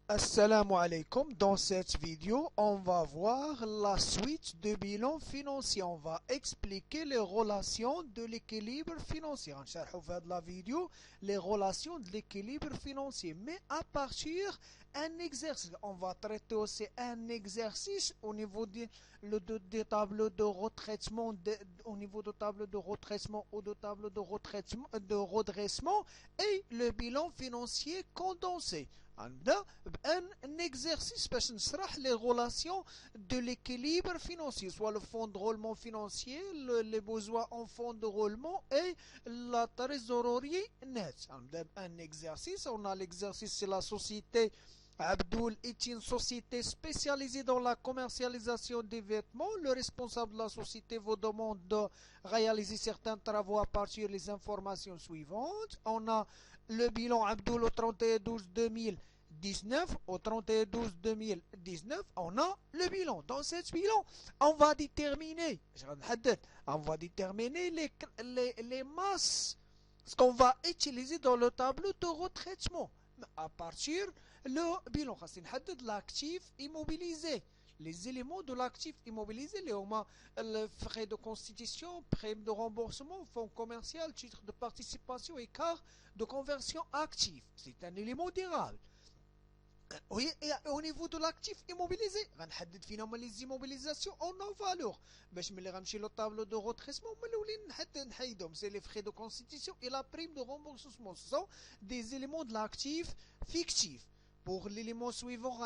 Assalamu alaikum. Dans cette vidéo, on va voir la suite de bilan financier. On va expliquer les relations de l'équilibre financier. On va faire de la vidéo les relations de l'équilibre financier. Mais à partir d'un exercice, on va traiter aussi un exercice au niveau des tableaux de retraitement, au niveau de tableau de retraitement ou de tableau de redressement et le bilan financier condensé. Un exercice باش نشرح les relations de l'équilibre financier, soit le fonds de roulement financier, les besoins en fonds de roulement et la trésorerie nette. Un exercice, on a l'exercice, c'est la société Abdul est une société spécialisée dans la commercialisation des vêtements. Le responsable de la société vous demande de réaliser certains travaux à partir des informations suivantes. On a le bilan Abdul au 31/12/2019. Au 31/12/2019, on a le bilan. Dans ce bilan, on va déterminer les masses, ce qu'on va utiliser dans le tableau de retraitement. À partir le bilan, l'actif immobilisé. Les éléments de l'actif immobilisé, les frais de constitution, prime de remboursement, fonds commercial, titre de participation, écart de conversion actif. C'est un élément durable. Oui, et au niveau de l'actif immobilisé, غنحدد فينا les immobilisations en non-valeur. باش ملي غنمشي لو tableau de retraitement ملي نحيدهم, c'est les frais de constitution et la prime de remboursement. Ce sont des éléments de l'actif fictif. Pour l'élément suivant,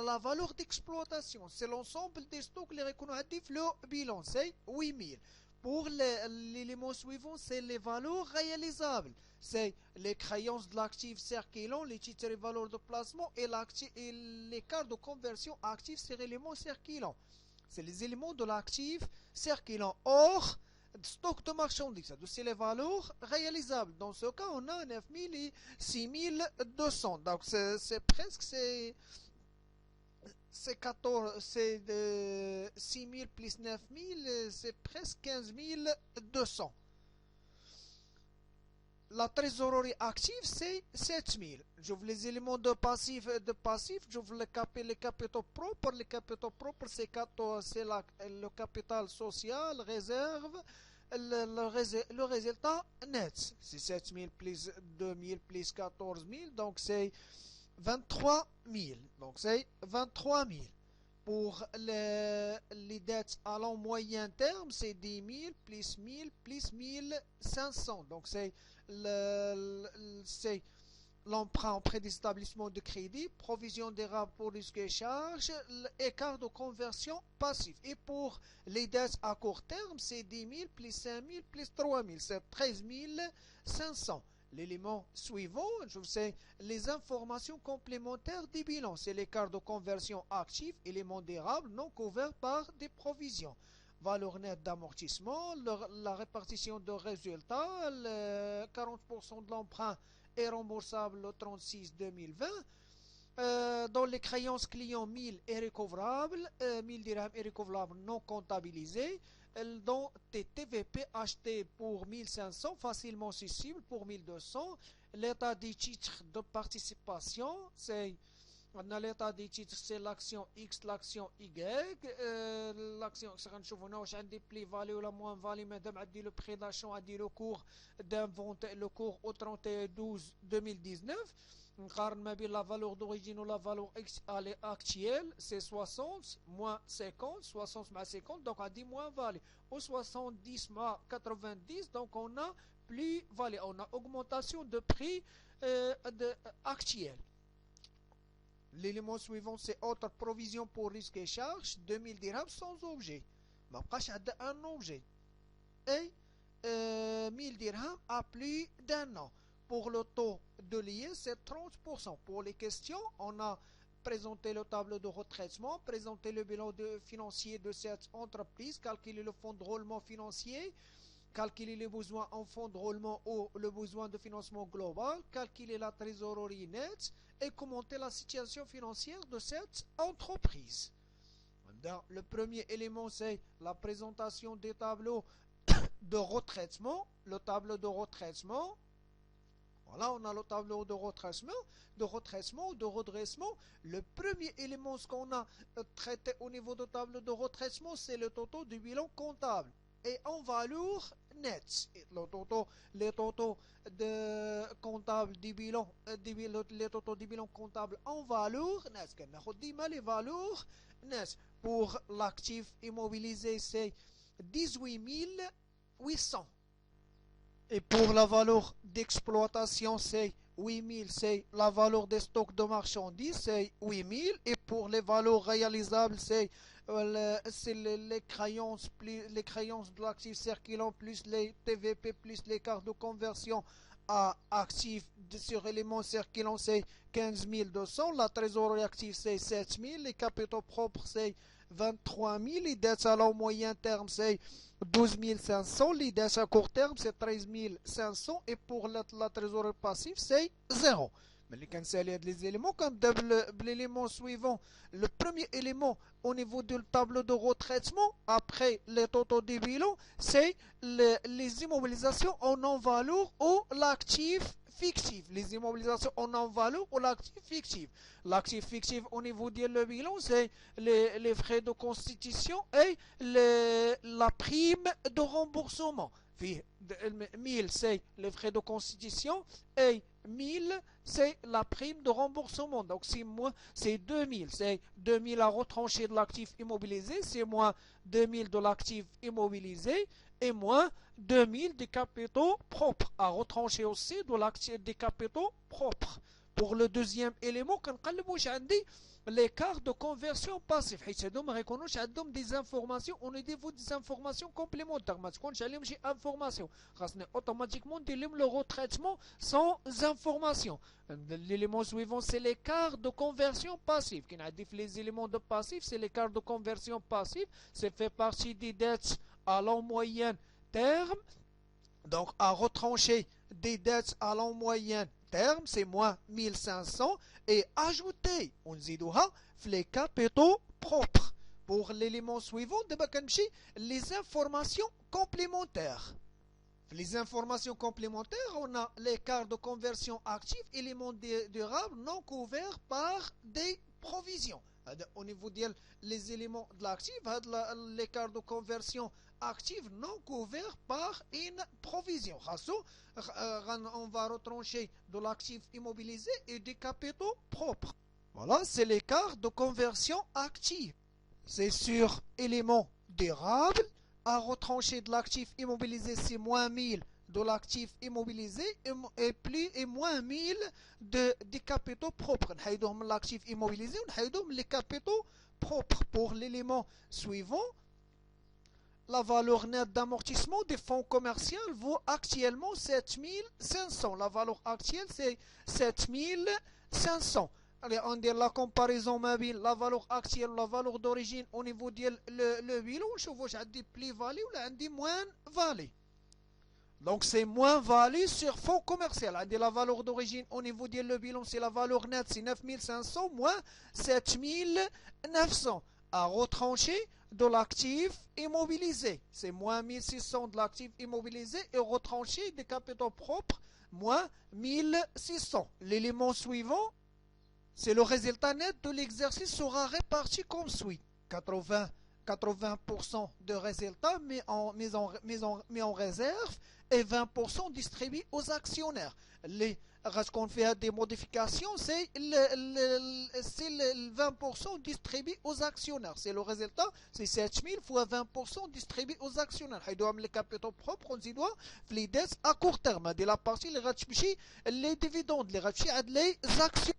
la valeur d'exploitation, c'est l'ensemble des stocks les reconnaissifs, le bilan, c'est 8000. Pour l'élément suivant, c'est les valeurs réalisables. C'est les créances de l'actif circulant, les titres et valeurs de placement et l'écart de conversion actif sur l'élément circulant. C'est les éléments de l'actif circulant. Or, stock de marchandises, c'est les valeurs réalisables. Dans ce cas, on a 9000 et 6200. Donc, c'est presque, c'est 14, c'est de 6000 plus 9000, c'est presque 15200. La trésorerie active, c'est 7000. J'ouvre les éléments de passif, j'ouvre les capitaux propres. Les capitaux propres, c'est le capital social, réserve, le résultat net. C'est 7000 plus 2000 plus 14000, donc c'est 23 000. Donc c'est 23 000. Pour les dettes à long moyen terme, c'est 10 000 plus 1000 plus 1500. Donc c'est l'emprunt auprès des établissements de crédit, provision des rapports risques et charges, écart de conversion passif. Et pour les dettes à court terme, c'est 10 000 plus 5 000 plus 3 000. C'est 13 500. L'élément suivant, je sais, les informations complémentaires des bilans. C'est l'écart de conversion actif, élément durable non couvert par des provisions. Valeur nette d'amortissement, la répartition de résultats, 40% de l'emprunt est remboursable le 36/2020. Dans les créances clients, 1000 est recouvrable, 1000 dirhams est recouvrable non comptabilisé. Dans tes TVP achetés pour 1500, facilement accessible pour 1200. L'état des titres de participation, c'est on a l'état des titres, c'est l'action X, l'action Y. L'action X, غنشوفوا هنا واش عندي بلي فالي ولا موان فالي. مادام عندي لو بري داشون, عندي لو كور d'inventaire, le cours au 31/12/2019. نقارن ما بين la valeur d'origine ou la valeur actuelle, c'est 60 moins 50, 60 moins 50, donc on dit moins value. Au 70 moins 90, donc on a plus value, on a augmentation de prix actuel. L'élément suivant, c'est autre provision pour risque et charge, 2000 dirhams sans objet. ما بقاش عندنا un objet. Et 1000 dirhams à plus d'un an. Pour le taux de l'IE, c'est 30%. Pour les questions, on a présenté le tableau de retraitement, présenté le bilan financier de cette entreprise, calculer le fonds de roulement financier, calculer les besoins en fonds de roulement ou le besoin de financement global, calculer la trésorerie nette et commenter la situation financière de cette entreprise. Le premier élément, c'est la présentation des tableaux de retraitement. Le tableau de retraitement, Voilà, on a le tableau de redressement. Le premier élément, ce qu'on a traité au niveau du tableau de redressement, c'est le taux du bilan comptable. Et en valeur nette, les totaux de comptable du bilan, les totaux du bilan comptable en valeur nette. Les valeurs nettes pour l'actif immobilisé, c'est 18 800. Et pour la valeur d'exploitation, c'est 8000, c'est la valeur des stocks de marchandises, c'est 8000. Et pour les valeurs réalisables, c'est les créances de l'actif circulant plus les TVP plus les cartes de conversion à actifs sur éléments circulants, c'est 15 200. La trésorerie active, c'est 7000. Les capitaux propres, c'est 23 000. Les dettes à long moyen terme, c'est 12 500. Les dettes à court terme, c'est 13 500. Et pour la trésorerie passive, c'est 0. Mais les éléments comme l'élément suivant. Le premier élément au niveau du tableau de retraitement, après les totaux des bilans, c'est les immobilisations en non-valeur ou l'actif fictif. Les immobilisations en non-valeur ou l'actif fictif. L'actif fictif au niveau du bilan, c'est les frais de constitution et la prime de remboursement. 1000, c'est les frais de constitution et 1000, c'est la prime de remboursement. Donc, c'est 2000. C'est 2000 à retrancher de l'actif immobilisé, c'est moins 2000 de l'actif immobilisé et moins 2000 des capitaux propres à retrancher aussi de l'actif des capitaux propres. Pour le deuxième élément, كنقلبوش عندي l'écart de conversion passive حيت هادو ما غيكونوش عندهم دي زانفورماسيون اون ديفو دي زانفورماسيون كومبليمونتير ما تكونش عليهم شي انفورماسيون خاصني اوتوماتيكمون ندير لهم لو روتريتمون سون انفورماسيون. L'élément suivant, c'est l'écart de conversion passive. Qui n'a dit les éléments de passif, c'est l'écart de conversion passive. C'est fait partie des dettes à long moyen terme. Donc, à retrancher des dettes à long moyen terme, c'est moins 1500. Et ajouter, on dit les capitaux propres. Pour l'élément suivant, les informations complémentaires. Les informations complémentaires, on a l'écart de conversion active, élément durable non couvert par des provisions. Au niveau des éléments de l'actif, l'écart de conversion active non couvert par une provision. On va retrancher de l'actif immobilisé et des capitaux propres. Voilà, c'est l'écart de conversion active. C'est sur élément durable. À retrancher de l'actif immobilisé, c'est moins 1000 de l'actif immobilisé et moins 1000 des capitaux propres. L'actif immobilisé, les capitaux propres. Pour l'élément suivant, la valeur nette d'amortissement des fonds commerciaux vaut actuellement 7500. La valeur actuelle, c'est 7500. Allez, on dit la comparaison mobile, la valeur actuelle, la valeur d'origine au niveau de le bilan, je vois des plus-value ou des moins-value. Donc c'est moins-value sur fonds commercial. La valeur d'origine au niveau de le bilan, c'est la valeur nette, c'est 9500 moins 7900. À retrancher de l'actif immobilisé. C'est moins 1600 de l'actif immobilisé et retrancher des capitaux propres, moins 1600. L'élément suivant, c'est le résultat net de l'exercice sera réparti comme suit. 80% de résultats mis en réserve et 20% distribués aux actionnaires. Lorsqu'on fait des modifications, c'est le 20% distribué aux actionnaires. C'est le résultat, c'est 7000 fois 20% distribué aux actionnaires. Les capitaux propres, on dit les dettes à court terme. De la partie, les dividendes, les actions.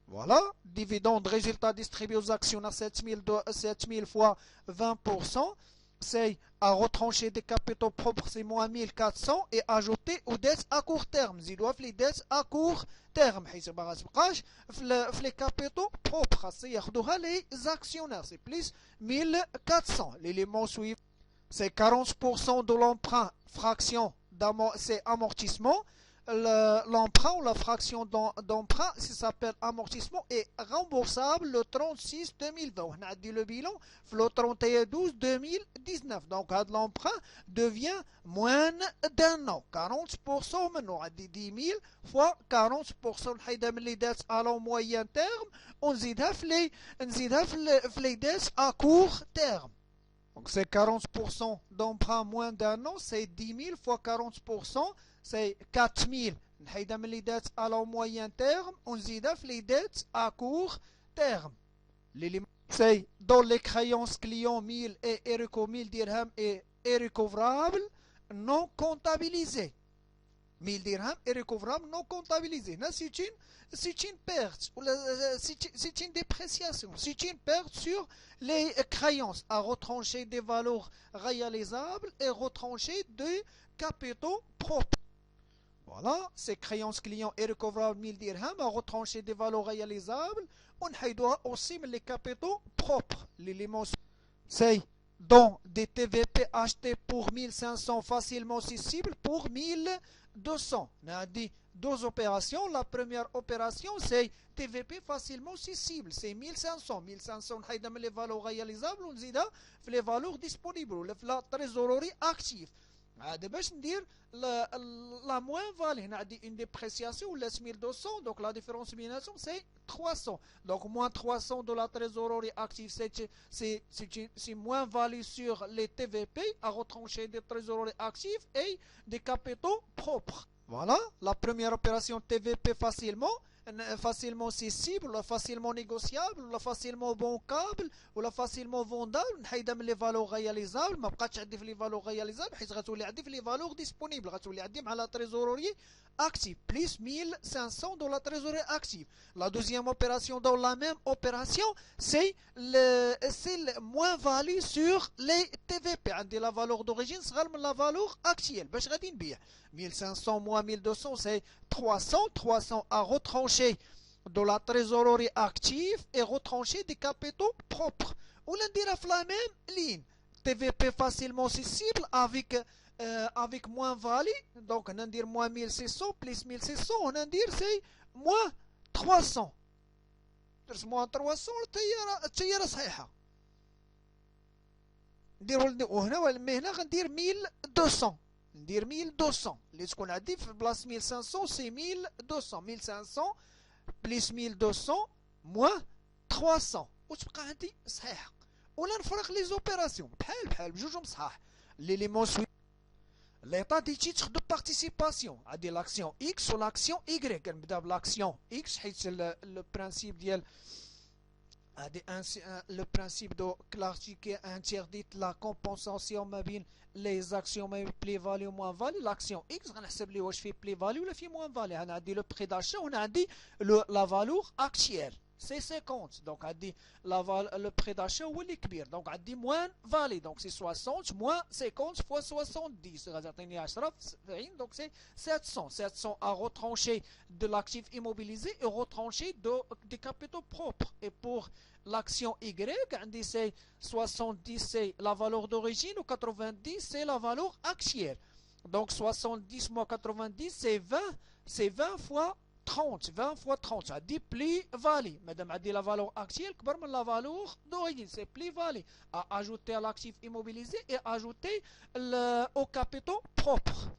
Voilà, dividende, résultat distribué aux actionnaires 7000 fois 20%, c'est à retrancher des capitaux propres, c'est moins 1400 et ajouter aux dettes à court terme. Ils doivent les dettes à court terme. Les capitaux propres, c'est les actionnaires, c'est plus 1400. L'élément suivant, c'est 40% de l'emprunt, fraction, c'est amortissement. l'emprunt ou la fraction d'emprunt, ça s'appelle amortissement, est remboursable le 36-2020. On a dit le bilan le 31-12-2019. Donc, l'emprunt devient moins d'un an. 40% maintenant. On a dit 10 000 fois 40%. Les dettes à long moyen terme, on zidha les dettes à court terme. Donc, c'est 40% d'emprunt moins d'un an, c'est 10 000 fois 40%. C'est 4 000. Les dettes à long moyen terme, on zidaf les dettes à court terme. C'est dans les créances clients 1000 et Erico 1000 dirhams et recouvrable non comptabilisé. 1000 dirhams et recouvrable non comptabilisé. C'est une perte, c'est une dépréciation, c'est une perte sur les créances à retrancher des valeurs réalisables et retrancher des capitaux propres. Voilà, ces créances clients et recouvrable 1000 dirhams à retrancher des valeurs réalisables. On doit aussi les capitaux propres. L'élément, c'est dans des TVP achetés pour 1500 facilement cessibles pour 1200. On a dit deux opérations. La première opération, c'est TVP facilement cessible. C'est 1500. 1500, on a les valeurs réalisables. On a les valeurs disponibles. La trésorerie active. هذا باش ندير la moins-value. On a dit une dépréciation ou 1200, donc la différence بيناتهم c'est 300. Donc moins 300 de la trésorerie active, c'est moins-value sur les TVP à retrancher des trésoreries actives et des capitaux propres. Voilà, la première opération TVP facilement cessible, facilement négociable, facilement bancable, ou facilement vendable. نحيدها من les valeurs réalisables. ما بقاتش عندي في les valeurs réalisables حيت غتولي عندي في les valeurs disponibles. غتولي عندي مع la trésorerie active plus 1500 dans la trésorerie active. La deuxième opération dans la même opération, c'est le moins-value sur les TVP. عندي la valeur d'origine صغر من la valeur actuelle. باش غادي نبيع 1500 moins 1200 c'est 300 à retrancher de la trésorerie active et retrancher des capitaux propres. On a dit la même ligne. TVP facilement cessible avec moins-value. Donc on a dit moins 1600 plus 1600. On a dit c'est moins 300. moins 300 التيارة صحيحة. هنا غندير 1200. ندير 1200 اللي تكون عندي في بلاصه 1500 سي 1200 1500 بليس 1200 موان 300 وتبقى عندي صحيحه. ولا نفرق لي زوبيراسيون بحال بجوجهم صحاح. ليليمون سوي l'état des titres de participation عندي l'action X ou l'action Y. كنبدا بالاكسيون X حيت le principe ديال le principe de l'article interdit la compensation ما بين les actions plus-value moins-value. L'action X غنحسب لي واش فيه plus-value ولا فيه moins-value. انا عندي le prix d'achat وهنا عندي la valeur actuelle c'est 50. donc عندي le prix d'achat هو اللي كبير. donc عندي moins-value donc c'est 60 moins 50 fois 70 غادي يعطيني 10 70. donc c'est 700 à retrancher de l'actif immobilisé et retrancher des capitaux propres. Et pour l'action Y, c'est 70 c'est la valeur d'origine ou 90 c'est la valeur actuelle. Donc 70 moins 90 c'est 20 fois 30. 20 fois 30 ça dit plus-value. Madame a dit la valeur actuelle كبر من la valeur d'origine, c'est plus-value à ajouter à l'actif immobilisé et ajouter au capitaux propres.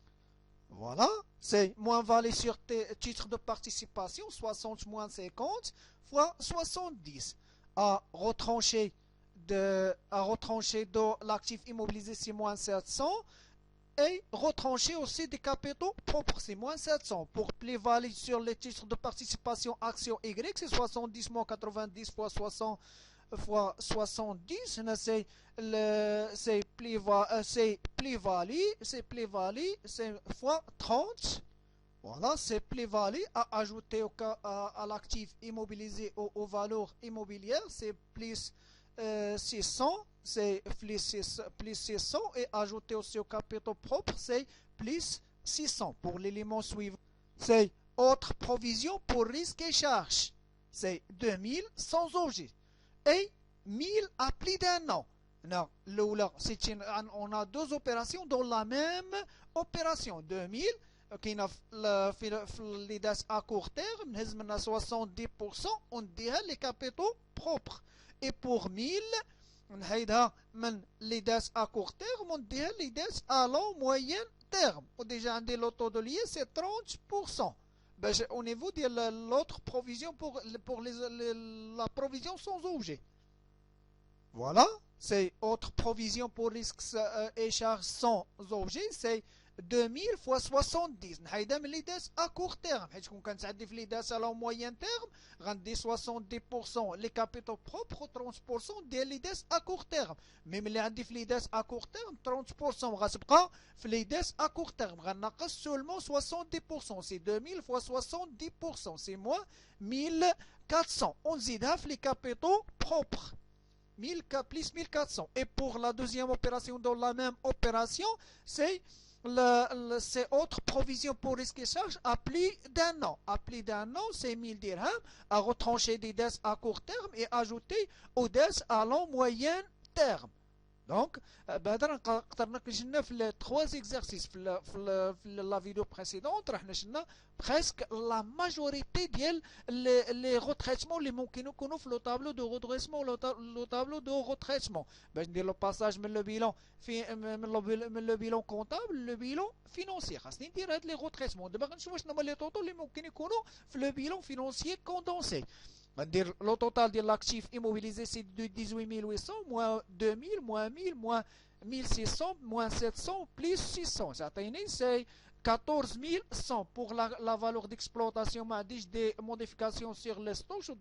Voilà, c'est moins-value sur titre de participation 60 moins 50 fois 70. À retrancher de l'actif immobilisé c'est moins 700 et retrancher aussi des capitaux propres c'est moins 700. Pour plus-value sur les titres de participation action Y c'est 70 moins 90 fois 60 fois 70. C'est plus-value c'est fois 30. Voilà, c'est plus-value à ajouter à l'actif immobilisé aux valeurs immobilières, c'est plus 600, c'est plus 600 et ajouter aussi au capitaux propres, c'est plus 600. Pour l'élément suivant, c'est autre provision pour risque et charge, c'est 2000 sans objet et 1000 à plus d'un an. Non, on a deux opérations dans la même opération, 2000 كاينه في لي داس ا كور تيرم نهز منها 70% ونديها لي كابيتو بروبر. اي بور 1000 نحيدها من لي داس ا كور تيرم ونديها لي داس ا لون موين تيرم. وديجا عندي لو طو دو ليي سي 30% باش او نيفو ديال لوتر بروفيزيون pour la provision sans objet. Voilà, c'est autre provision pour risques et charges sans objet, c'est 2000 fois 70. نحيدها من لي داس ا كور تيرم حيت كون كانت عندي في لي داس ا لون موين تيرم غندي 70% لي كابيتال بروبر و 30% ديال لي داس ا كور تيرم. مي ملي عندي في لي داس ا كور تيرم 30% غتبقى في لي داس ا كور تيرم غنقص سولمون 70%. سي 2000 fois 70%, سي موان 1400 ونزيدها في لي كابيتال بروبر 1000 plus 1400. Et pour la deuxième opération, dans la même opération, c'est autre provision pour risque et charge à plus d'un an. À plus d'un an, c'est 1000 dirhams à retrancher des dettes à court terme et ajouter aux dettes à long moyen terme. Donc, قدرنا كنا في 3 exercices في la vidéo précédente راح نشنا presque la majorité ديال les retraitements اللي ممكن يكونوا في لو طابلو دو redressement لو طابلو دو retraitement باش ندير لو باساج من لو بيلون من لو بيلون كونطابل لو بيلون فينانسيي. خاصني ندير هاد لي retraitements. دابا غنشوف شنو هما لي طوطو اللي ممكن يكونوا في لو بيلون فينانسيي كوندونسي. غندير لو توتال ديال لاكتيف ايموبيليزي سي 18800 موان 2000 موان 1000 موان 1600 موان 700 بليس 600 تعطيني سي 14100 pour la valeur d'exploitation. ما عنديش دي موديفيكاسيون sur les stocks ou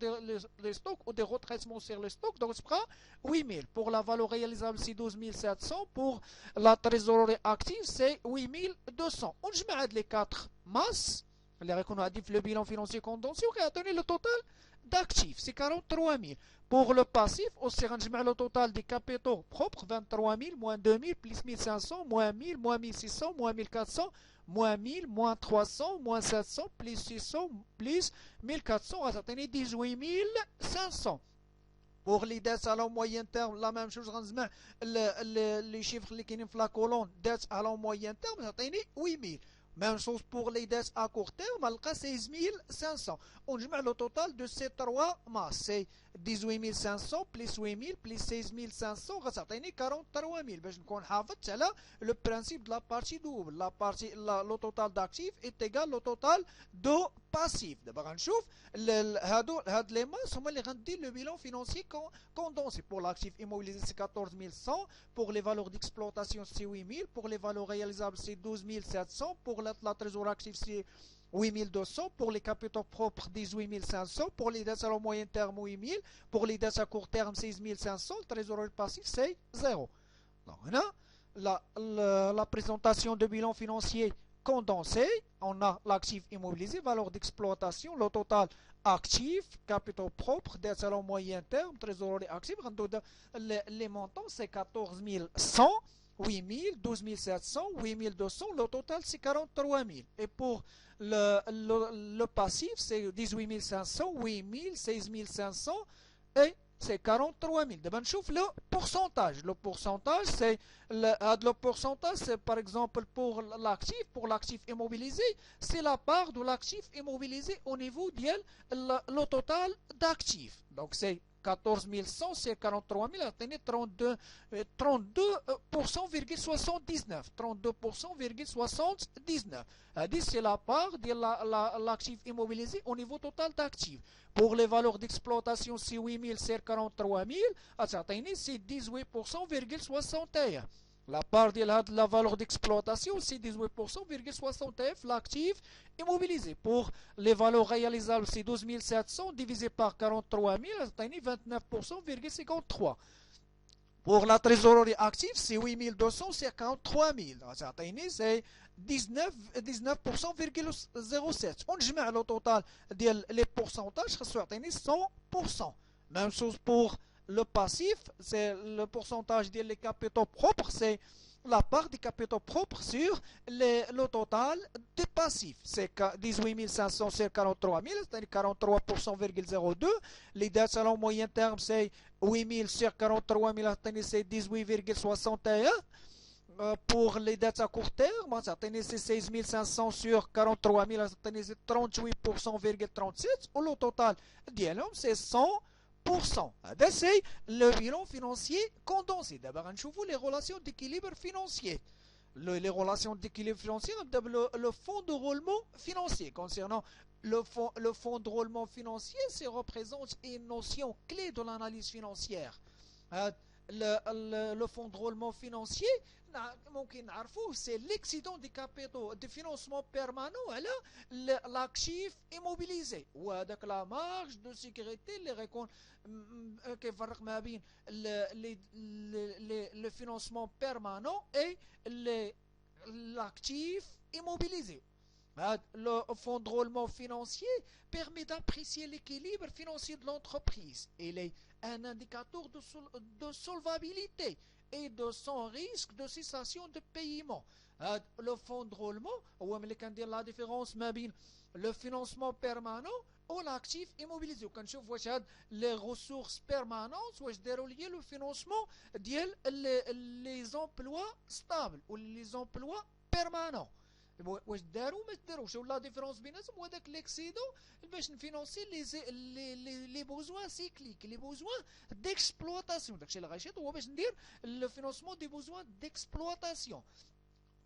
les stocks ou des retraitements sur les stocks, donc c'est 8000. Pour la valeur réalisable c'est 12700. Pour la trésorerie active c'est 8200. ونجمع هاد لي 4 ماس اللي غيكونوا عندي في لو بيلون فينانسيي كوندونسي وكيعطيني لو توتال d'actifs, c'est 43 000. Pour le passif, aussi, le total des capitaux propres, 23 000, moins 2 000, plus 1500, moins 1000, moins 1600, moins 1400, moins 1000, moins 300, moins 700, plus 600, plus 1400, ça atteint 18 500. Pour les dettes à long moyen terme, la même chose, les chiffres qui sont dans la colonne, dettes à long moyen terme, ça atteint 8 000. Même chose pour les dettes à court terme, elle a 16 500. On joue le total de ces 3 masses. C'est 18 500 plus 8 000 plus 16 500, ça atteint 43 000. Je ne le principe de la partie double. Le total d'actifs est égal au total de passifs. D'abord, on chouf les masses, on dit le bilan financier condensé. Pour l'actif immobilisé, c'est 14 100. Pour les valeurs d'exploitation, c'est 8 000. Pour les valeurs réalisables, c'est 12 700. Pour la trésorerie active, c'est 8200. Pour les capitaux propres, 18 500. Pour les dettes à long moyen terme, 8000. Pour les dettes à court terme, 16 500. Le trésorerie passif, c'est 0. Donc, la présentation de bilan financier condensé. On a l'actif immobilisé, valeur d'exploitation, le total actif, capitaux propres, dettes à long moyen terme, trésorerie active. Les montants, c'est 14 100. 8000, 12 700, 8200, le total c'est 43 000. Et pour le passif, c'est 18 500, 8000, 16 500 et c'est 43 000. D'abord, on le pourcentage. Le pourcentage, c'est par exemple pour l'actif immobilisé, c'est la part de l'actif immobilisé au niveau de le total d'actifs. Donc c'est 14 100, c'est 43 000, atteignez 32,79%. 32,79%. C'est la part de l'actif immobilisé au niveau total d'actifs. Pour les valeurs d'exploitation, c'est 8 000, c'est 43 000, atteignez c'est 18,61%. La part de la valeur d'exploitation, c'est 18,61% l'actif immobilisé. Pour les valeurs réalisables, c'est 12 700 divisé par 43 000, c'est 29,53%. Pour la trésorerie active, c'est 8 200, c'est 43 000. C'est 19,07%. On joue le total des pourcentages, c'est 100%. Même chose pour le passif, c'est le pourcentage des capitaux propres, c'est la part des capitaux propres sur le total des passifs. C'est 18 500 sur 43 000, c'est-à-dire 43,02%. Les dettes à long moyen terme, c'est 8 000 sur 43 000, c'est 18,61%. pour les dettes à court terme, c'est 16 500 sur 43 000, c'est 38,37%, ou le total c'est 100%. C'est le bilan financier condensé. D'abord, on voit les relations d'équilibre financier. Les relations d'équilibre financier, le fonds de roulement financier. Concernant le fonds de roulement financier, ça représente une notion clé de l'analyse financière. Le fonds de roulement financier, c'est l'excédent des capitaux de financement permanent à l'actif immobilisé. Ou avec la marge de sécurité, le financement permanent et l'actif immobilisé. Le fonds de roulement financier permet d'apprécier l'équilibre financier de l'entreprise. Il est un indicateur de solvabilité et de son risque de cessation de paiement. Le fonds de roulement, ou la différence entre le financement permanent ou l'actif immobilisé. Quand je vois les ressources permanentes, je déroule le financement les emplois stables ou les emplois permanents. واش داروا ما داروش ولا ديفيرونس بيناتهم وهذاك ليكسيدون باش نفينونسي لي بوزوان سيكليك لي بوزوان ديكسبلوطاسيون داكشي اللي غيشيط هو باش ندير لو فينونسمون دي بوزوان ديكسبلوطاسيون.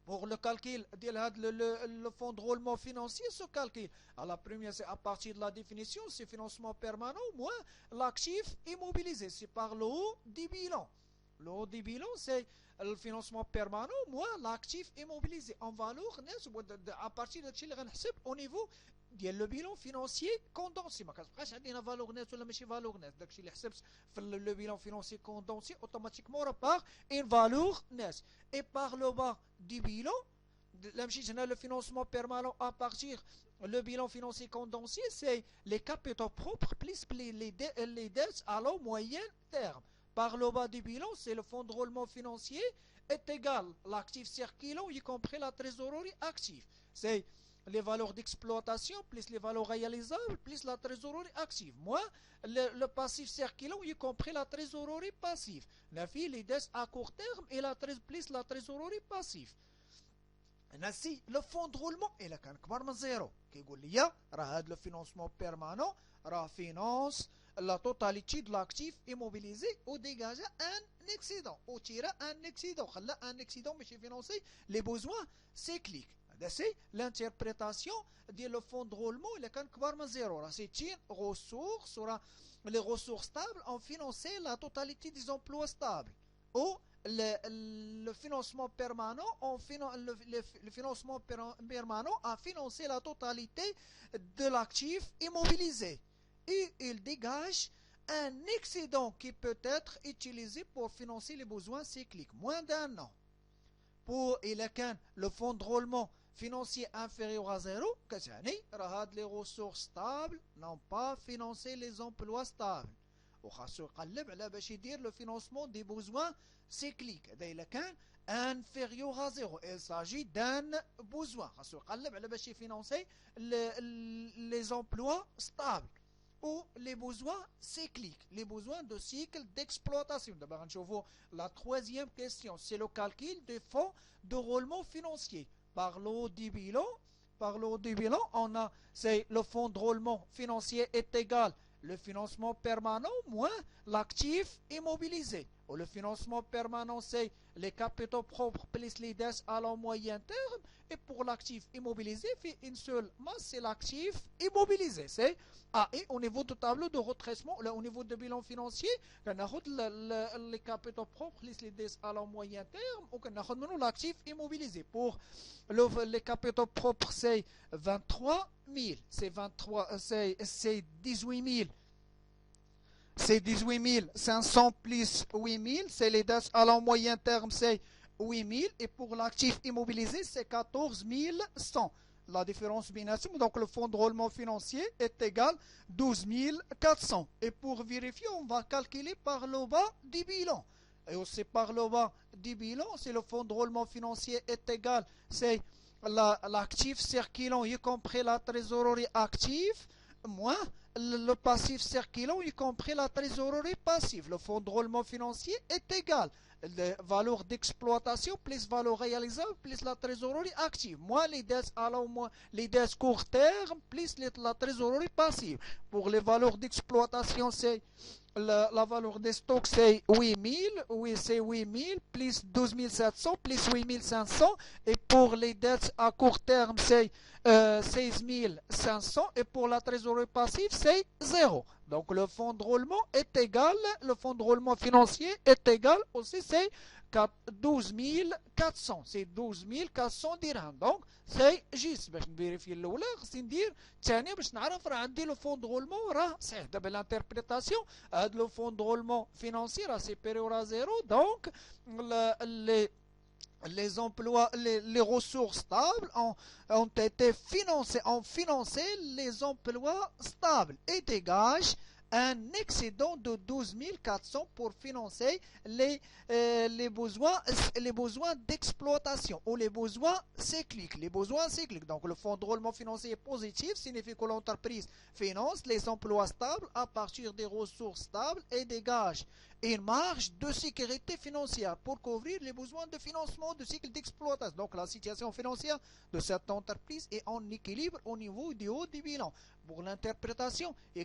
Pour le calcul le fonds de roulement financier se calcule. À la première, c'est à partir de la définition, c'est financement permanent moins l'actif immobilisé. C'est par le haut du bilan. Le haut du bilan, c'est le financement permanent moins l'actif immobilisé en valeur à partir de ce au niveau le bilan financier condensé. ما كتبقاش عندنا valeur nette ولا ماشي valeur nette. داكشي اللي حسبت في le bilan financier condensé automatiquement repart une valeur nette. Et par le bas du bilan, le financement permanent à partir le bilan financier condensé, c'est les capitaux propres plus les dettes à long moyen terme. Par le bas du bilan, c'est le fonds de roulement financier est égal à l'actif circulant, y compris la trésorerie active. C'est les valeurs d'exploitation plus les valeurs réalisables plus la trésorerie active. Moins le passif circulant, y compris la trésorerie passive. La fille, les dettes à court terme et plus la trésorerie passive. Ainsi, le fonds de roulement est là كان zéro. Qui dit là, le financement permanent, finance la totalité de l'actif immobilisé ou dégager un excédent ou tirer un excédent. Un excédent, mais financer les besoins cycliques. C'est l'interprétation du fonds de roulement, il est quand zéro. C'est une ressource, les ressources stables ont financé la totalité des emplois stables. Ou le financement permanent, le financement permanent a financé la totalité de l'actif immobilisé. Et il dégage un excédent qui peut être utilisé pour financer les besoins cycliques. Moins d'un an. Pour le fonds de roulement financier inférieur à zéro, les ressources stables n'ont pas financé les emplois stables. Le financement des besoins cycliques. Inférieur à zéro. Il s'agit d'un besoin. Financer les emplois stables ou les besoins cycliques, les besoins de cycle d'exploitation. D'abord, on voit la troisième question, c'est le calcul des fonds de roulement financier. Par le haut du bilan, c'est le fonds de roulement financier est égal le financement permanent moins l'actif immobilisé. Ou le financement permanent, c'est les capitaux propres plus les dettes à long moyen terme. Et pour l'actif immobilisé, une seule masse, c'est l'actif immobilisé. C'est et au niveau du tableau de retraitement, au niveau du bilan financier, on a les capitaux propres plus les dettes à long moyen terme. Ou on a l'actif immobilisé. Pour les capitaux propres, c'est 23 000. C'est 18 000. C'est 18 500 plus 8 000. C'est les dettes à long moyen terme, c'est 8 000. Et pour l'actif immobilisé, c'est 14 100. La différence binaire, donc le fonds de roulement financier est égal à 12 400. Et pour vérifier, on va calculer par le bas du bilan. Et aussi par le bas du bilan, c'est le fonds de roulement financier est égal, c'est l'actif circulant, y compris la trésorerie active, moins le passif circulant, y compris la trésorerie passive. Le fonds de roulement financier est égal. La valeur d'exploitation plus valeur réalisable plus la trésorerie active. Moins les dettes moins les dettes court terme plus la trésorerie passive. Pour les valeurs d'exploitation, c'est la valeur des stocks, c'est 8000, oui, c'est 8000 plus 12 700 plus 8500. Et pour les dettes à court terme, c'est 16 500. Et pour la trésorerie passive, c'est 0. Donc le fonds de roulement est égal, le fonds de roulement financier est égal aussi, c'est 12 400. C'est 12 400 dirhams. Donc c'est juste باش نفيريفي الاولى خصني ندير الثانيه باش نعرف راه عندي لو فون دو رولمون راه صحيح. دابا لانتربريتاسيون هاد لو فون دو رولمون فينانسي راه سيبيريور ا زيرو. دونك les emplois, les ressources stables ont été financées, ont financé les emplois stables et dégagent un excédent de 12 400 pour financer les besoins d'exploitation ou les besoins cycliques. Les besoins cycliques. Donc le fonds de roulement financier positif signifie que l'entreprise finance les emplois stables à partir des ressources stables et dégage une marge de sécurité financière pour couvrir les besoins de financement de cycle d'exploitation. Donc la situation financière de cette entreprise est en équilibre au niveau du haut du bilan. Pour l'interprétation, les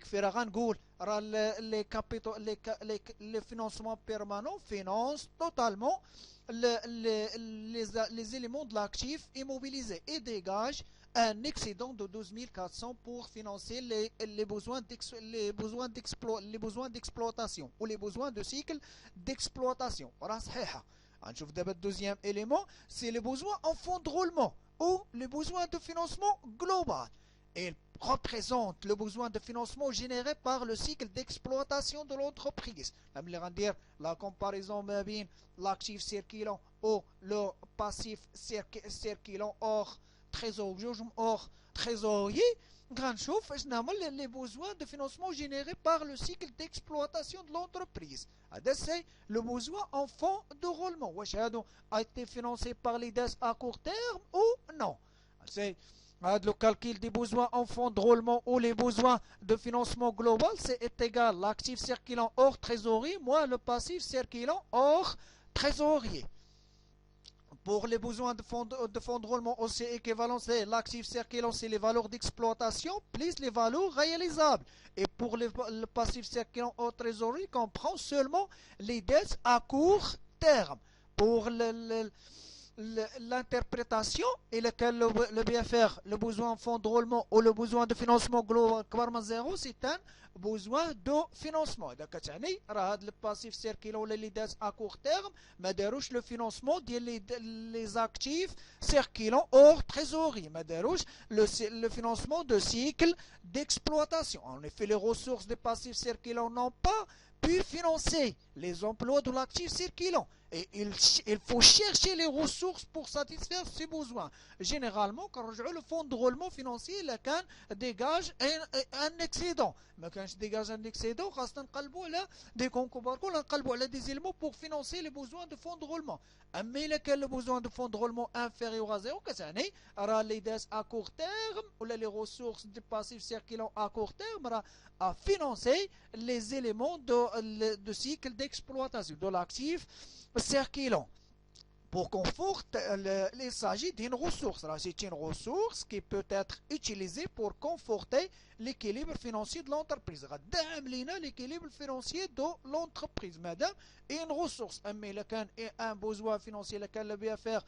financements permanents financent totalement les éléments de l'actif immobilisé et dégagent un excédent de 12 400 pour financer les besoins d'exploitation ou les besoins de cycle d'exploitation. Le deuxième élément, c'est les besoins en fonds de roulement ou les besoins de financement global. Il représente le besoin de financement généré par le cycle d'exploitation de l'entreprise. La comparaison entre l'actif circulant ou le passif circulant hors trésorier, les besoins de financement générés par le cycle d'exploitation de l'entreprise. C'est le besoin en fonds de roulement. A été financé par les dettes à court terme ou non. C'est le calcul des besoins en fonds de roulement ou les besoins de financement global, c'est égal l'actif circulant hors trésorerie moins le passif circulant hors trésorier. Pour les besoins de fonds de roulement aussi équivalent, c'est l'actif circulant, c'est les valeurs d'exploitation plus les valeurs réalisables. Et pour le passif circulant hors trésorerie, comprend seulement les dettes à court terme. Pour l'interprétation et lequel le BFR, le besoin en fonds de roulement ou le besoin de financement global كبر 0, c'est un besoin de financement. إذا كتعني راه هذا الباسيف سيركيلون ولا لي دات à court terme ما داروش لو فينانسمون ديال les actifs circulants hors trésorerie, ما داروش le financement de cycle d'exploitation. En effet, les ressources des passifs circulants n'ont pas pu financer les emplois de l'actif circulant. Et il faut chercher les ressources pour satisfaire ces besoins. Généralement, quand le fonds de roulement financier dégage un excédent. Mais quand je dégage un excédent, des concours, des éléments pour financer les besoins de fonds de roulement. Mais le besoin de fonds de roulement inférieur à 0, les dettes à court terme ou les ressources de passifs circulants à court terme à financer les éléments de cycle d'exploitation de l'actif circulant. Pour conforter, il s'agit d'une ressource. C'est une ressource qui peut être utilisée pour conforter l'équilibre financier de l'entreprise. L'équilibre financier de l'entreprise, madame, est une ressource. Mais un besoin financier lequel le BFR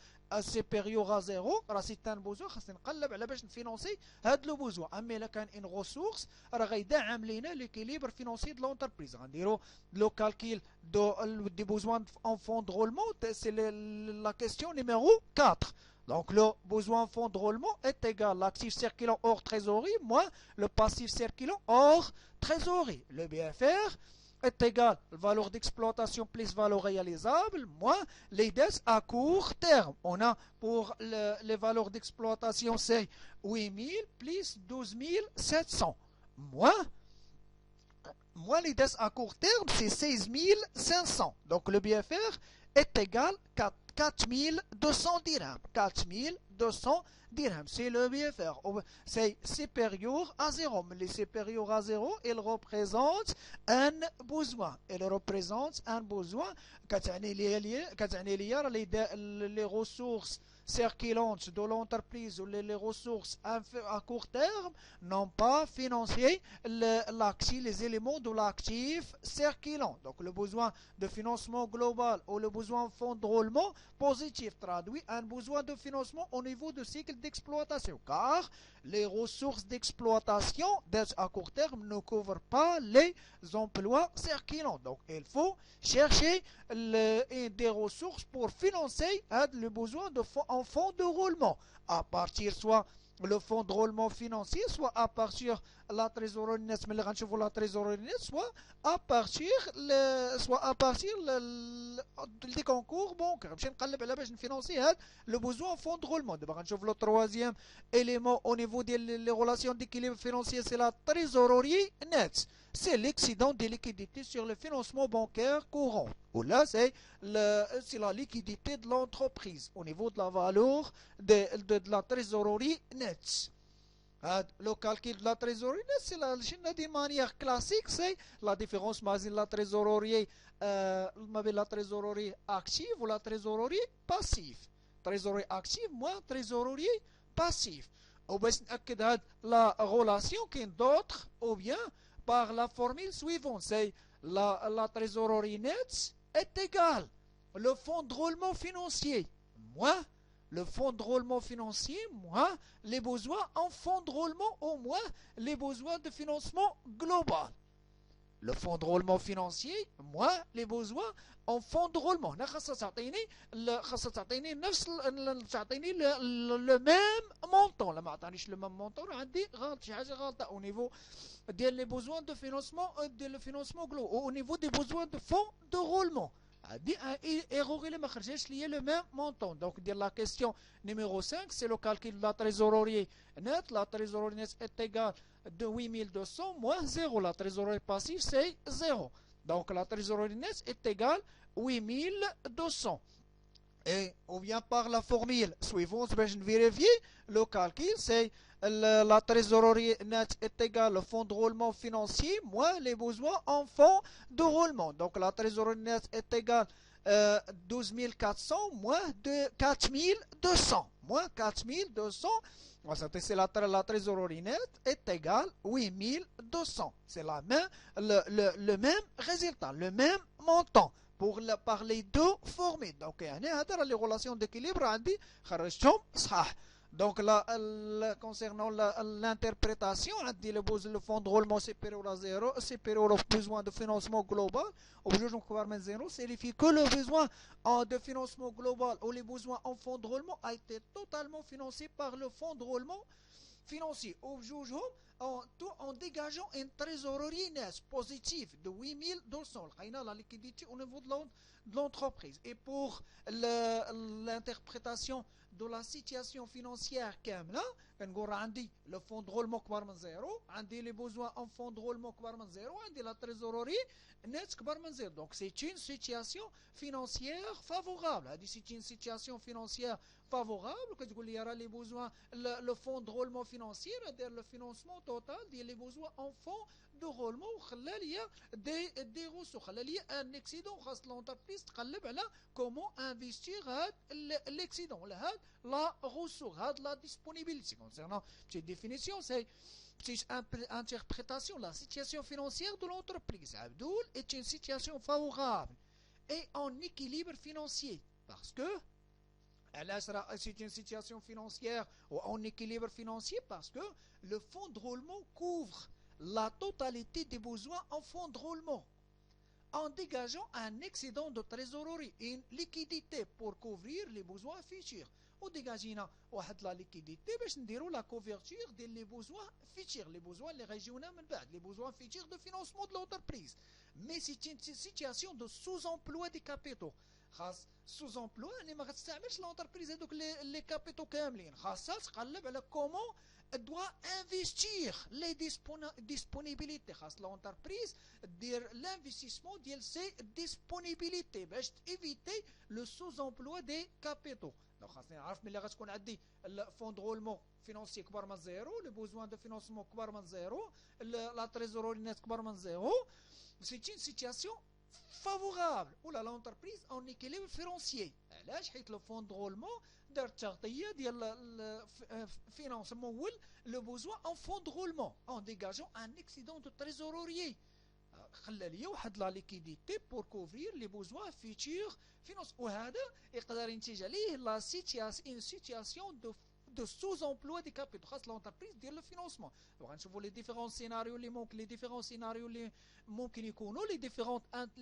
supérieur à 0, c'est un besoin خاصنا نقلب على باش نفينانسي هذا لو besoin. اما الا كان une ressource راه غيدعم لينا l'équilibre financier de l'entreprise. غنديرو le calcul des besoins en fonds de roulement, c'est la question numéro 4. Donc le besoin en fonds de roulement est égal à l'actif circulant hors trésorerie moins le passif circulant hors trésorerie. Le BFR est égal à la valeur d'exploitation plus valeur réalisable moins les dettes à court terme. On a pour les valeurs d'exploitation, c'est 8000 plus 12 700 moins les dettes à court terme, c'est 16 500. Donc le BFR est égal à 4200 dirhams. 4200 dirhams, c'est le BFR. C'est supérieur à 0. Mais les supérieurs à 0, il représente un besoin. Il représente un besoin. Les ressources circulantes de l'entreprise ou les ressources à court terme n'ont pas financé les éléments de l'actif circulant. Donc le besoin de financement global ou le besoin de fonds de roulement positif traduit un besoin de financement au niveau du cycle d'exploitation, car les ressources d'exploitation à court terme ne couvrent pas les emplois circulants. Donc il faut chercher des ressources pour financer le besoin en fonds de roulement, à partir soit le fonds de roulement financier, soit à partir la trésorerie nette, mais la trésorerie nette, soit à partir des concours bancaires. باش نفينانسي هذا le besoin en fonds de roulement. دابا غنشوف le troisième élément au niveau des relations d'équilibre financier, c'est la trésorerie nette. C'est l'excédent des liquidités sur le financement bancaire courant. Ou là, c'est la liquidité de l'entreprise au niveau de la valeur de la trésorerie nette. Le calcul de la trésorerie nette, c'est de manière classique, c'est la différence entre la trésorerie active ou la trésorerie passive. Trésorerie active moins trésorerie passive. Ou bien la relation qui d'autres ou bien par la formule suivante, c'est la trésorerie nette est égale le fonds de roulement financier moins le fonds de roulement financier moins les besoins en fonds de roulement au moins les besoins de financement global. Le fonds de roulement financier moins les besoins en fonds de roulement. Le même montant. Le même montant au niveau des besoins de financement global, au niveau des besoins de fonds de roulement. Le même montant. Donc la question numéro 5, c'est le calcul de la trésorerie nette. La trésorerie nette est égale de 8200 moins 0. La trésorerie passive, c'est 0. Donc la trésorerie nette est égale 8200. Et on vient par la formule suivante, je vais vérifier le calcul, c'est la trésorerie nette est égale au fonds de roulement financier moins les besoins en fonds de roulement. Donc la trésorerie nette est égale 12 400 moins 4 200. Moins 4 200, c'est la trésorerie nette est égale 8 200. C'est le même résultat, le même montant. Par les deux formules. Donc les relations d'équilibre عندي خرجتهم صح. Donc concernant l'interprétation, le fonds de roulement supérieur à 0, supérieur au besoin de financement global, signifie que le besoin de financement global ou les besoins en fonds de roulement a été totalement financé par le fonds de roulement financier. En dégageant une trésorerie nette positive de 8200, la liquidité au niveau de l'entreprise. Et pour l'interprétation de la situation financière كاملة كنقول عندي le fonds de roulement كبر من زيرو, عندي les besoins en fonds de roulement كبر من زيرو, عندي la trésorerie nette كبر من زيرو. Donc c'est une situation financière favorable. C'est une situation financière favorable que tu as les besoins le fonds de roulement financier, c'est-à-dire le financement total des besoins en fonds de roulement il y a des ressources, il y a un excédent, l'entreprise تقلب على comment investir l'excédent, la ressource, la disponibilité. Concernant cette définition, c'est une interprétation de la situation financière de l'entreprise. Abdoul est une situation favorable et en équilibre financier parce que c'est une situation financière ou en équilibre financier parce que le fonds de roulement couvre la totalité des besoins en fonds de roulement en dégageant un excédent de trésorerie et une liquidité pour couvrir les besoins futurs. Ou dégagina la liquidité باش نديروا la couverture des besoins futurs, les besoins les régionaux من بعد, les besoins futurs de financement de l'entreprise. Mais c'est une situation de sous-emploi des capitaux. خاص sous-emploi يعني ما غتستعملش l'entreprise هذوك les capitaux كاملين, خاصها تقلب على comment doit investir les disponibilités. L'entreprise, l'investissement de ses disponibilités pour éviter le sous-emploi des capitaux. Donc, on a dit le fonds de roulement financier كبر من zéro, le besoin de financement كبر من zéro, la trésorerie nette كبر من zéro. C'est une situation favorable ou l'entreprise en équilibre financier. علاش حيت le fonds de roulement دار تغطية ديال financement le besoin en fonds de roulement en dégageant un excédent de trésorerie. خلى لي واحد لا ليكيديتي بور كوفرير لي بوزوان فيتور فينانس وهذا يقدر ينتج عليه لا سيتياسيون دو سوز امبلوا دي كابيتال خاص لونتربريز ديال لو فينانسمون. وغنشوفوا لي ديفيرون سيناريو اللي ممكن اللي ممكن يكونوا لي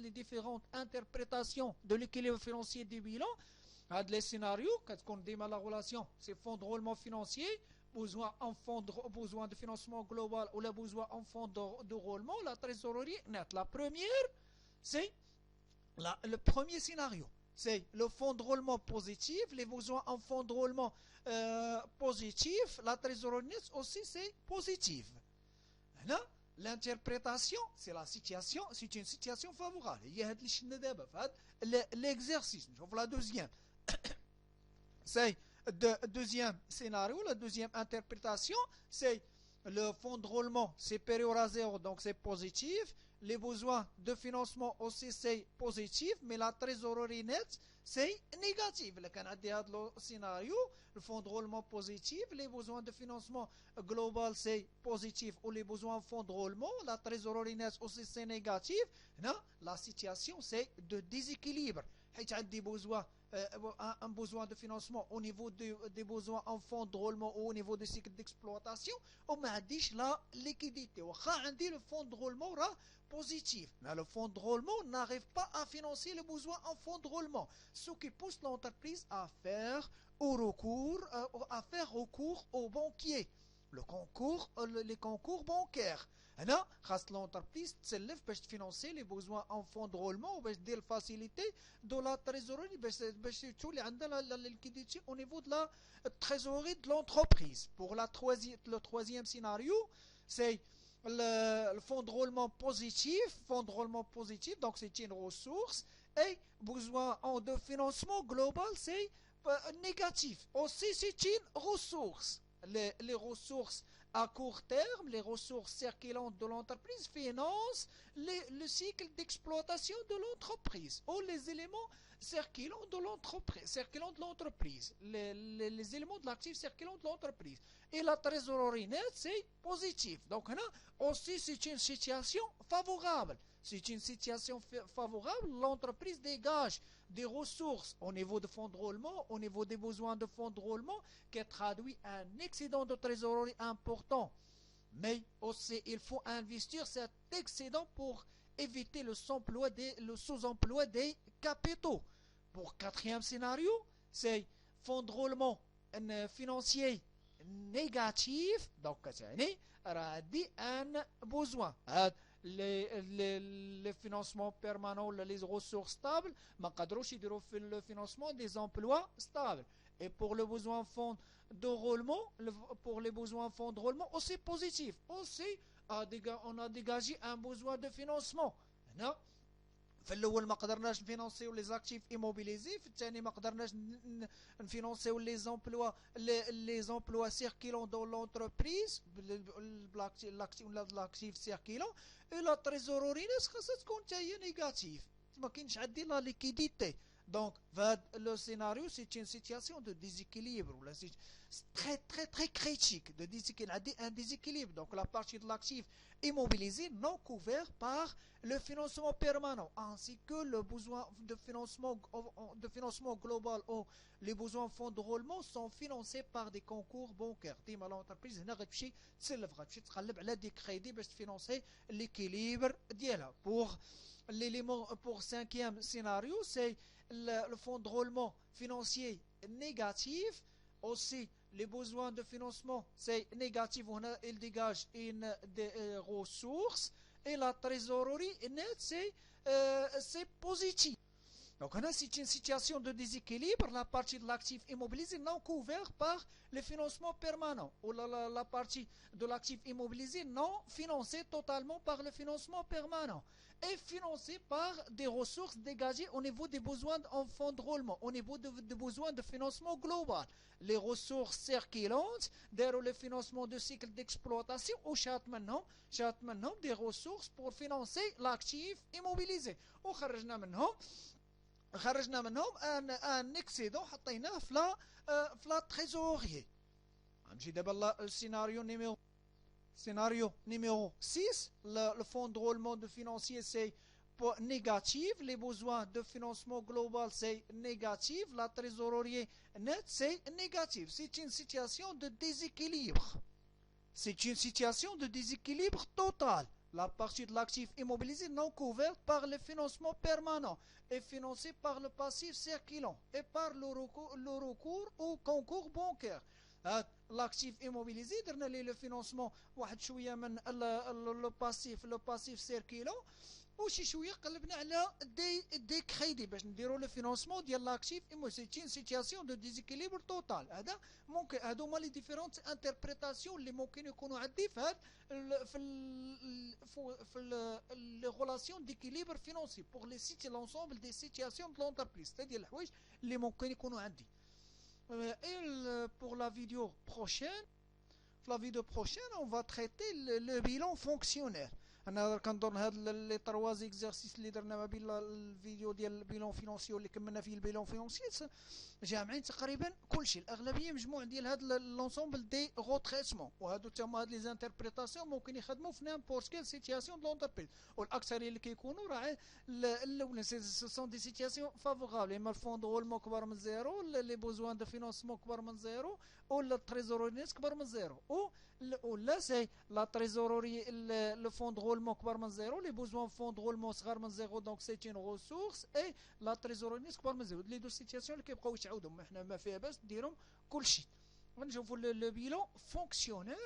ديفيرونت انتربريتاسيون دو ليكيليبر فينانسيي دي بيلان. هاد لي سيناريو كتكون ديما لا ريلاسيون سي فون دو رولمون فينانسيي besoin de financement global ou le besoin en fonds de roulement, la trésorerie nette. La première, c'est le premier scénario. C'est le fonds de roulement positif, les besoins en fonds de roulement positif, la trésorerie nette aussi c'est positif. L'interprétation, c'est la situation, c'est une situation favorable. Il y a l'exercice. Je vois la deuxième. C'est deuxième scénario, la deuxième interprétation, c'est le fonds de roulement, c'est supérieur à zéro, donc c'est positif. Les besoins de financement aussi, c'est positif, mais la trésorerie nette, c'est négatif. Le scénario, le fonds de roulement positif, les besoins de financement global, c'est positif, ou les besoins de fonds de roulement, la trésorerie nette aussi, c'est négatif. Non, la situation, c'est de déséquilibre. Il y a des besoins. Un besoin de financement au niveau des besoins en fonds de roulement ou au niveau des cycles d'exploitation, on m'a dit la liquidité. Le fonds de roulement sera positif. Mais le fonds de roulement n'arrive pas à financer les besoins en fonds de roulement. Ce qui pousse l'entreprise à faire recours aux banquiers. Les concours bancaires. L'entreprise تسلف باش تفينانسي les besoins en fonds de roulement وباش دير facilité de la trésorerie باش تولي عندها la liquidité au niveau de la trésorerie de l'entreprise. Pour le troisième scénario, c'est le fonds de roulement positif, donc c'est une ressource, et besoin de financement global, c'est négatif. Aussi, c'est une ressource. Les ressources à court terme, les ressources circulantes de l'entreprise financent le cycle d'exploitation de l'entreprise ou les éléments circulants de l'entreprise, les éléments de l'actif circulant de l'entreprise. Et la trésorerie nette, c'est positif. Donc là aussi, c'est une situation favorable. C'est une situation favorable, l'entreprise dégage des ressources au niveau de fonds de roulement, au niveau des besoins de fonds de roulement, qui traduit un excédent de trésorerie important. Mais aussi, il faut investir cet excédent pour éviter le sous-emploi des capitaux. Pour quatrième scénario, c'est fonds de roulement financier négatif, donc c'est un besoin. Les financements permanents, les ressources stables, le financement des emplois stables. Et pour le besoin fonds de roulement, pour les besoins fonds de roulement aussi positif. Aussi, on a dégagé un besoin de financement. Non? في الاول ما قدرناش نفينانسيو لي زاكتيف ايموبيليزي، في الثاني ما قدرناش نفينانسيو لي زامبلوا سيركيلون دون لونتربريز لاكتيف سيركيلون، اي لا تريزوروري خاصها تكون حتى هي نيجاتيف، ما كاينش عندي لا ليكيديتي. Donc, le scénario, c'est une situation de déséquilibre, très très très critique, un déséquilibre. Donc, la partie de l'actif immobilisé non couvert par le financement permanent, ainsi que le besoin de financement global ou les besoins de fonds de roulement sont financés par des concours bancaires. ديما l'entreprise هنا غتمشي تسلف، غتمشي تقلب على دي كريدي باش تفينانسي l'équilibre ديالها. Pour cinquième scénario, c'est le fonds de roulement financier négatif. Aussi, les besoins de financement, c'est négatif. Il dégage des ressources. Et la trésorerie nette, c'est positif. Donc, c'est une situation de déséquilibre, la partie de l'actif immobilisé non couvert par le financement permanent, ou la partie de l'actif immobilisé non financée totalement par le financement permanent, et financée par des ressources dégagées au niveau des besoins en fonds de roulement, au niveau des besoins de financement global. Les ressources circulantes, derrière le financement de cycle d'exploitation, ou chat maintenant des ressources pour financer l'actif immobilisé. خرجنا منهم ان اكسيدون حطيناه في لا تريزوريي. نمشي دابا السيناريو نيميرو 6. Le fonds de roulement de financier c'est négatif, les besoins de financement global c'est négatif, la trésorerie nette c'est négatif. C'est une situation de déséquilibre. C'est une situation de déséquilibre total. La partie de l'actif immobilisé non couverte par le financement permanent est financée par le passif circulant et par le recours au concours bancaire. L'actif immobilisé درنا ليه le financement واحد شويه من le passif circulant وشي شويه قلبنا على دي كريدي باش نديروا لو فينانسمون ديال لاكتيف سي سيتياسيون دو ديزيكيليبر توتال. هذا ممكن هادو هما لي ديفيرونت انتربريتاسيون اللي ممكن يكونوا عندي في هاد في لي ريلاسيون ديكيليبر فينانسي بور لي سيتي لونسومبل دي سيتياسيون دو لونتربريز. هادي الحوايج اللي ممكن يكونوا عندي. Et pour la vidéo prochaine, on va traiter le bilan fonctionnel. انا كنظن هاد لي 3 اكزرسيس اللي درنا ما بين الفيديو ديال البيلون فينانسيو اللي كملنا فيه البيلون فينانسيو جامعين تقريبا كلشي. الاغلبيه مجموع ديال هاد لونسومبل دي غوتريسمون، وهادو تما هاد لي زانتربريتاسيون ممكن يخدموا في نيمبورت كيل سيتياسيون دو لونتربريز. والاكثريه اللي كيكونوا راه الاولين سون دي سيتياسيون فافورابل، اما الفون دو رولمون كبر من زيرو، لي بوزوان دو فينانسمون كبر من زيرو، ولا التريزوري كبر من زيرو، ولا سي لا تريزوري لو فون دو رولمون كبر من زيرو، لي بوزوان فون دو رولمون صغار من زيرو، دونك سي اون ريسورس، اي لا تريزوري كبر من زيرو. لي دو سيتياسيون اللي كيبقاو يتعاودوا، حنا ما فيها باس ديرهم كلشي. نشوفوا لو بيلون فونكسيونيل